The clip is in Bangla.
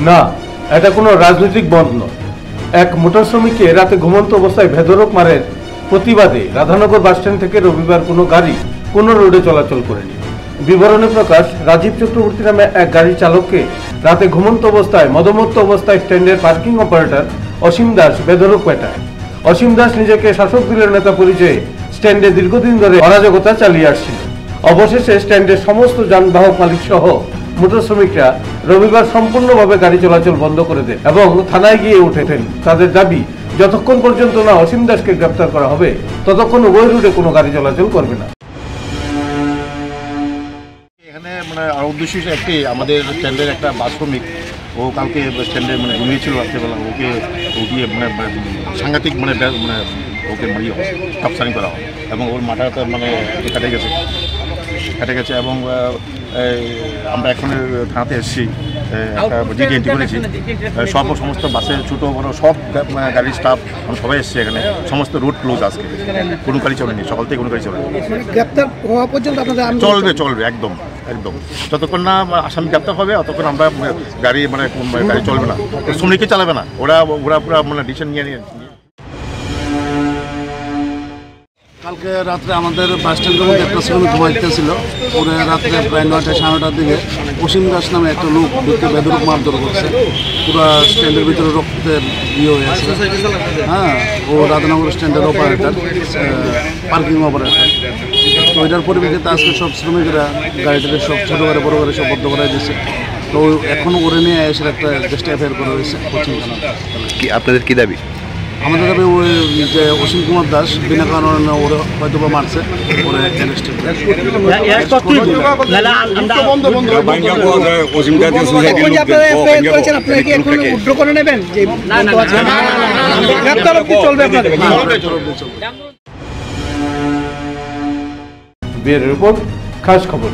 না, এটা কোনো রাজনৈতিক বন্ধ নয়। এক মোটর শ্রমিককে রাতে ঘুমন্ত অবস্থায় বেধড়ক মারের প্রতিবাদে রাধানগর বাসস্ট্যান্ড থেকে রবিবার কোনো গাড়ি কোনো রোডে চলাচল করেনি। বিবরণে প্রকাশ, রাজীব চক্রবর্তী নামে এক গাড়ির চালককে রাতে ঘুমন্ত অবস্থায় মদমত্ত অবস্থায় স্ট্যান্ডের পার্কিং অপারেটর অসীম দাস বেধড়ক পেটায়। অসীম দাস নিজেকে শাসক দলের নেতা পরিচয়ে স্ট্যান্ডে দীর্ঘদিন ধরে অরাজকতা চালিয়ে আসছিল। অবশেষে স্ট্যান্ডের সমস্ত যানবাহক মালিক সহ মোটর শ্রমিকরা রবিবার সম্পূর্ণভাবে গাড়ি চলাচল বন্ধ করে দেন এবং থানায় গিয়ে উঠেছেন। তাদের দাবি, যতক্ষণ পর্যন্ত না অসীম দাসকে গ্রেপ্তার করা হবে ততক্ষণ ওই রুটে কোনো গাড়ি চলাচল করবে না। এখানে আর উদ্দেশ্য একটি, আমাদের স্ট্যান্ডের একটা বাস শ্রমিক, ও কালকে স্ট্যান্ডে ঘুমিয়েছিল রাত্রেবেলা। ওকে সাংঘাতিক ওকে টপসারিং করা হয় এবং ওর মাথাটা কেটে গেছে এবং আমরা এখন থানাতে এসেছি, একটা জিডি এন্ট্রি করেছি। সমস্ত বাসের ছোটো বড়ো সব গাড়ির স্টাফ সবাই এসছে এখানে। সমস্ত রুট ক্লোজ আজকে, কোনো গাড়ি চলেনি, সকাল থেকে কোনো গাড়ি চলেনি। গ্রেপ্তার হওয়া পর্যন্ত চলবে একদম যতক্ষণ না আসামি গ্রেপ্তার হবে ততক্ষণ আমরা গাড়ি গাড়ি চলবে না, শ্রমিকই চালাবে না। ওরা পুরো ডিসিশন নিয়ে কালকে রাত্রে আমাদের বাস স্ট্যান্ডের মধ্যে একটা শ্রমিক ঘুমাইতেছিল। পরে রাত্রে প্রায় 9টা সাড়ে 9টার দিকে অসীম দাস নামে একটা লোক ঢুকে বেদরূপ মারধর করছে। পুরো স্ট্যান্ডের ভিতরে রক্তের হয়ে আছে। হ্যাঁ, ও রাধানগর স্ট্যান্ডের অপারেটর, পার্কিং অপারেটর। তো এটার পরিপ্রেক্ষিতে আজকে সব শ্রমিকরা গাড়িটাকে সব ছোটো করে বড়ো করে সব বদ্ধ করাই দিচ্ছে। তো এখনও ওরে নিয়ে এসে একটা চেষ্টা এফআইআর করা হয়েছে পশ্চিম থানা। কি আপনাদের কী দাবি? আমাদের দাবি ওই যে অসীম কুমার দাস বিনা কারণে ওরা হয়তো বা মারছে, ওরা রিপোর্ট, খাস খবর।